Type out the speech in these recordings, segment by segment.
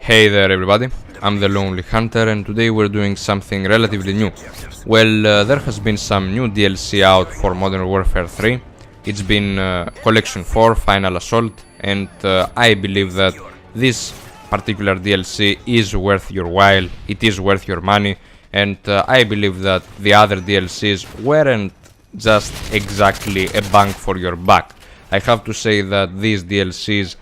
Hey there everybody, I'm the Lonely Hunter and today we're doing something relatively new. Well, there has been some new DLC out for Modern Warfare 3. It's been Collection 4 Final Assault, and I believe that this particular DLC is worth your while, it is worth your money, and I believe that the other DLCs weren't just exactly a bang for your buck. I have to say that these DLCs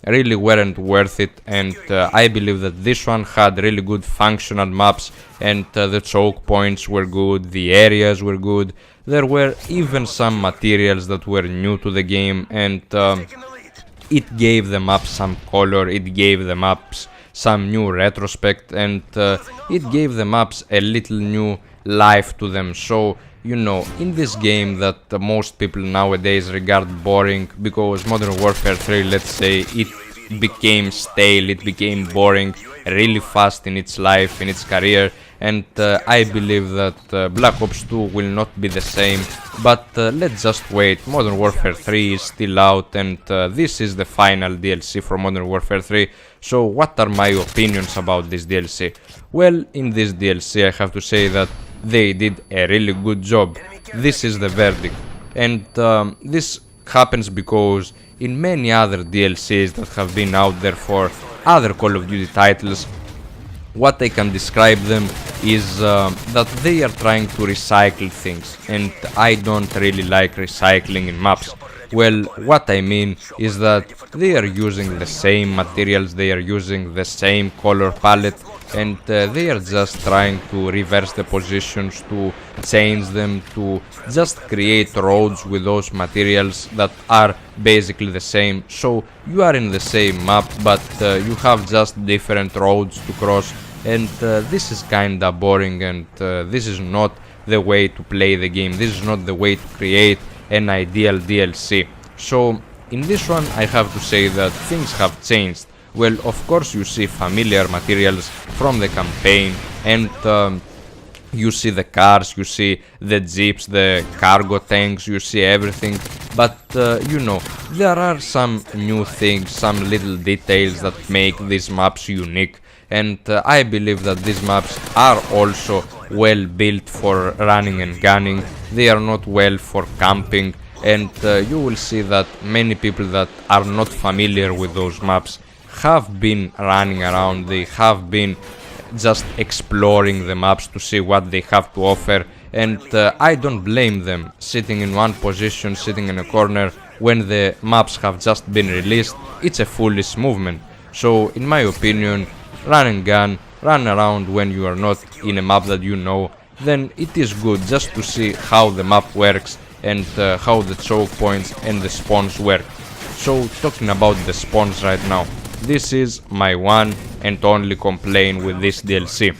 really weren't worth it, and I believe that this one had really good functional maps, and the choke points were good, the areas were good, there were even some materials that were new to the game, and it gave the maps some color, it gave the maps some new retrospect, and it gave the maps a little new life to them. So you know, in this game that most people nowadays regard boring, because Modern Warfare 3, let's say, it became stale, it became boring really fast in its life, in its career, and I believe that Black Ops 2 will not be the same, but let's just wait. Modern Warfare 3 is still out, and this is the final DLC for Modern Warfare 3, so what are my opinions about this DLC? Well, in this DLC I have to say that they did a really good job. This is the verdict, and this happens because in many other DLCs that have been out there for other Call of Duty titles, what I can describe them is that they are trying to recycle things, and I don't really like recycling in maps. Well, what I mean is that they are using the same materials, they are using the same color palette, and they are just trying to reverse the positions, to change them, to just create roads with those materials that are basically the same. So you are in the same map, but you have just different roads to cross, and this is kinda boring, and this is not the way to play the game, this is not the way to create an ideal DLC. So in this one I have to say that things have changed. Well, of course you see familiar materials from the campaign, and you see the cars, you see the jeeps, the cargo tanks, you see everything, but you know, there are some new things, some little details that make these maps unique, and I believe that these maps are also well built for running and gunning, they are not well for camping, and you will see that many people that are not familiar with those maps have been running around, they have been just exploring the maps to see what they have to offer, and I don't blame them. Sitting in one position, sitting in a corner when the maps have just been released, it's a foolish movement. So in my opinion, run and gun, run around when you are not in a map that you know, then it is good just to see how the map works and how the choke points and the spawns work. So talking about the spawns right now, this is my one and only complaint with this DLC.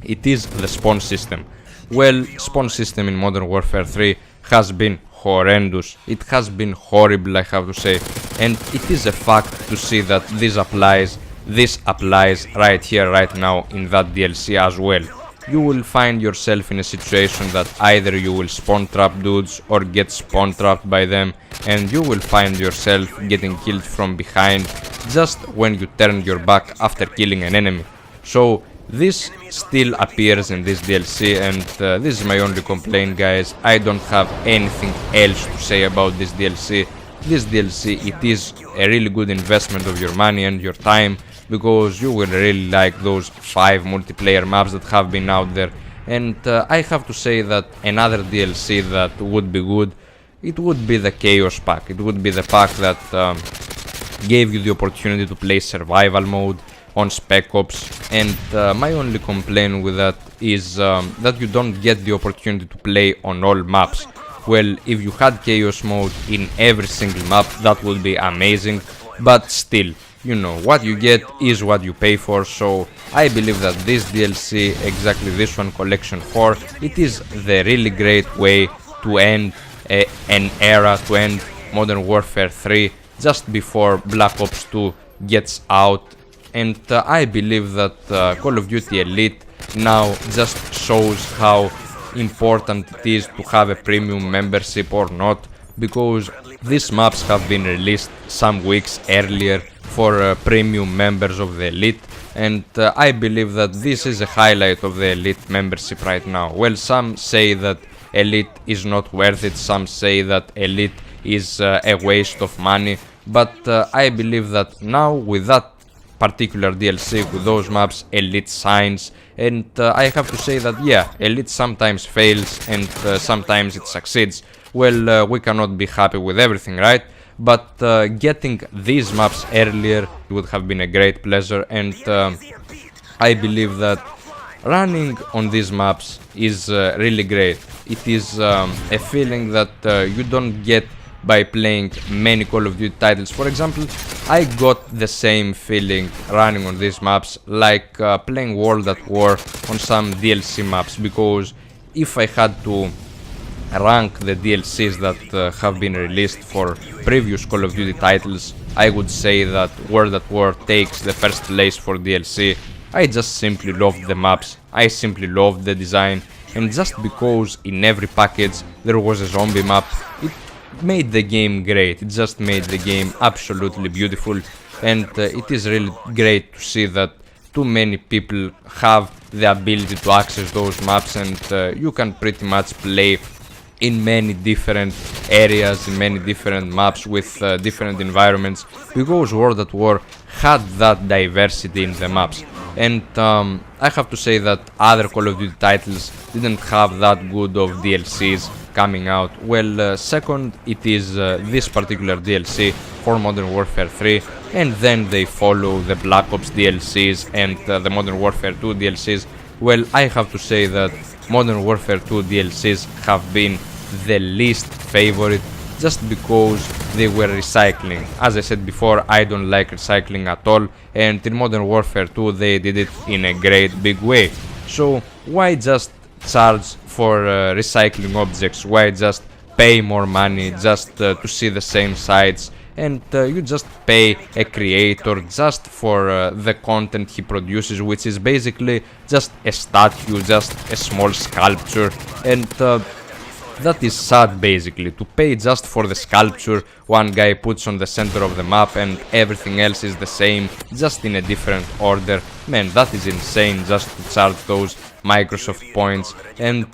It is the spawn system. Well, spawn system in Modern Warfare 3 has been horrendous. It has been horrible, I have to say. And it is a fact to see that this applies right here, right now in that DLC as well. You will find yourself in a situation that either you will spawn trap dudes or get spawn trapped by them, and you will find yourself getting killed from behind just when you turn your back after killing an enemy. So this still appears in this DLC, and this is my only complaint, guys. I don't have anything else to say about this DLC. This DLC, it is a really good investment of your money and your time, because you will really like those 5 multiplayer maps that have been out there. And I have to say that another DLC that would be good, it would be the Chaos pack. It would be the pack that gave you the opportunity to play survival mode on Spec Ops, and my only complaint with that is that you don't get the opportunity to play on all maps. Well, if you had Chaos mode in every single map, that would be amazing, but still, you know, what you get is what you pay for. So I believe that this DLC, exactly this one, Collection 4, it is the really great way to end an era, to end Modern Warfare 3 just before Black Ops 2 gets out. And I believe that Call of Duty Elite now just shows how important it is to have a premium membership or not, because These maps have been released some weeks earlier for premium members of the Elite, and I believe that this is a highlight of the Elite membership right now. Well, some say that Elite is not worth it, some say that Elite is a waste of money, but I believe that now with that particular DLC, with those maps, Elite shines, and I have to say that yeah, Elite sometimes fails and sometimes it succeeds. Well, we cannot be happy with everything, right? But getting these maps earlier would have been a great pleasure, and I believe that running on these maps is really great. It is a feeling that you don't get by playing many Call of Duty titles. For example, I got the same feeling running on these maps like playing World at War on some DLC maps, because if I had to rank the DLCs that have been released for previous Call of Duty titles, I would say that World at War takes the first place for DLC. I just simply loved the maps, I simply loved the design, and just because in every package there was a zombie map, it made the game great. It just made the game absolutely beautiful, and it is really great to see that too many people have the ability to access those maps, and you can pretty much play in many different areas, in many different maps with different environments, because World at War had that diversity in the maps. And I have to say that other Call of Duty titles didn't have that good of DLCs coming out. Well, second, it is this particular DLC for Modern Warfare 3, and then they follow the Black Ops DLCs and the Modern Warfare 2 DLCs. Well, I have to say that Modern Warfare 2 DLCs have been the least favorite, just because they were recycling. As I said before, I don't like recycling at all, and in Modern Warfare 2 they did it in a great big way. So why just charge for recycling objects? Why just pay more money just to see the same sites? And you just pay a creator just for the content he produces, which is basically just a statue, just a small sculpture, and that is sad, basically, to pay just for the sculpture one guy puts on the center of the map and everything else is the same, just in a different order. Man, that is insane, just to charge those Microsoft points. And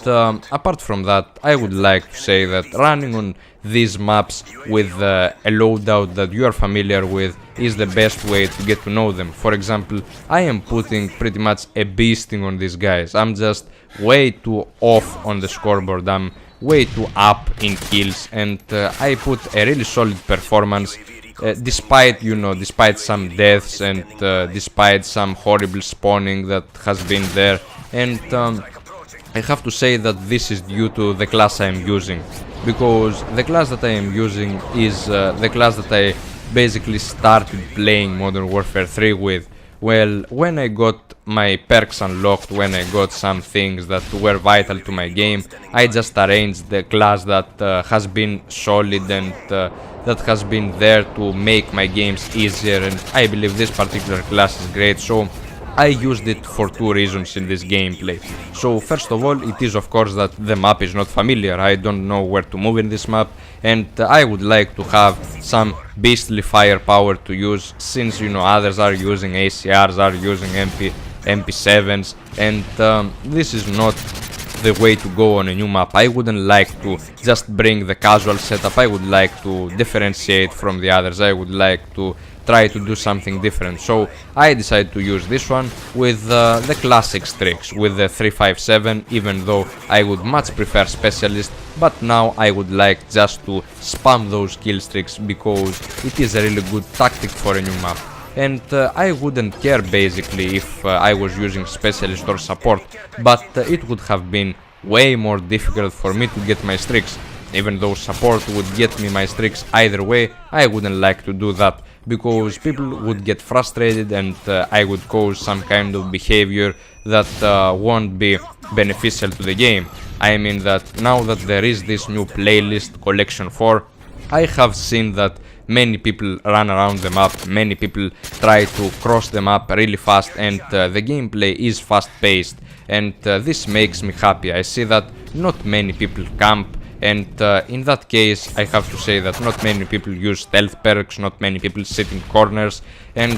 apart from that, I would like to say that running on these maps with a loadout that you are familiar with is the best way to get to know them. For example, I am putting pretty much a beasting on these guys. I'm just way too off on the scoreboard. I'm way too up in kills, and I put a really solid performance despite, you know, despite some deaths and despite some horrible spawning that has been there. And I have to say that this is due to the class I am using, because the class that I am using is the class that I basically started playing Modern Warfare 3 with. Well, when I got my perks unlocked, when I got some things that were vital to my game, I just arranged the class that has been solid and that has been there to make my games easier, and I believe this particular class is great, so I used it for two reasons in this gameplay. So first of all, it is of course that the map is not familiar. I don't know where to move in this map, and I would like to have some beastly firepower to use, since, you know, others are using ACRs, are using MP7s, and this is not the way to go on a new map. I wouldn't like to just bring the casual setup. I would like to differentiate from the others. I would like to try to do something different, so I decided to use this one with the classic streaks, with the 357, even though I would much prefer specialist, but now I would like just to spam those kill streaks because it is a really good tactic for a new map. And I wouldn't care basically if I was using specialist or support, but it would have been way more difficult for me to get my streaks. Even though support would get me my streaks either way, I wouldn't like to do that, because people would get frustrated and I would cause some kind of behavior that won't be beneficial to the game. I mean that now that there is this new playlist, Collection 4, I have seen that many people run around the map, many people try to cross the map really fast, and the gameplay is fast paced, and this makes me happy. I see that not many people camp, And in that case, I have to say that not many people use stealth perks, not many people sit in corners, and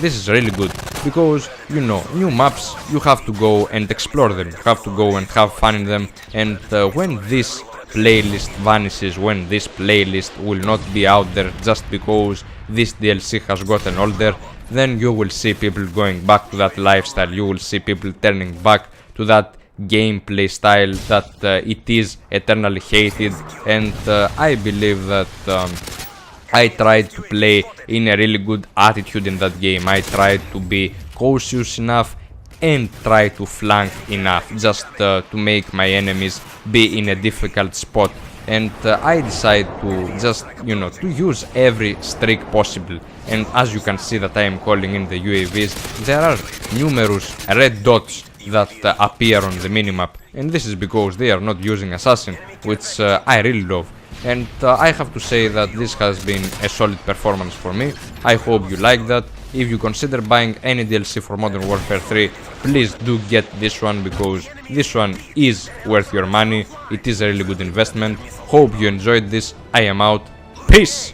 this is really good because, you know, new maps, you have to go and explore them, you have to go and have fun in them, and when this playlist vanishes, when this playlist will not be out there just because this DLC has gotten older, then you will see people going back to that lifestyle, you will see people turning back to that gameplay style that it is eternally hated, and I believe that I tried to play in a really good attitude in that game. I tried to be cautious enough and try to flank enough just to make my enemies be in a difficult spot, and I decide to just, you know, to use every streak possible. And as you can see that I am calling in the UAVs, there are numerous red dots that appear on the minimap, and this is because they are not using assassin, which I really love. And I have to say that this has been a solid performance for me. I hope you like that. If you consider buying any DLC for Modern Warfare 3, please do get this one because this one is worth your money. It is a really good investment. Hope you enjoyed this. I am out. Peace!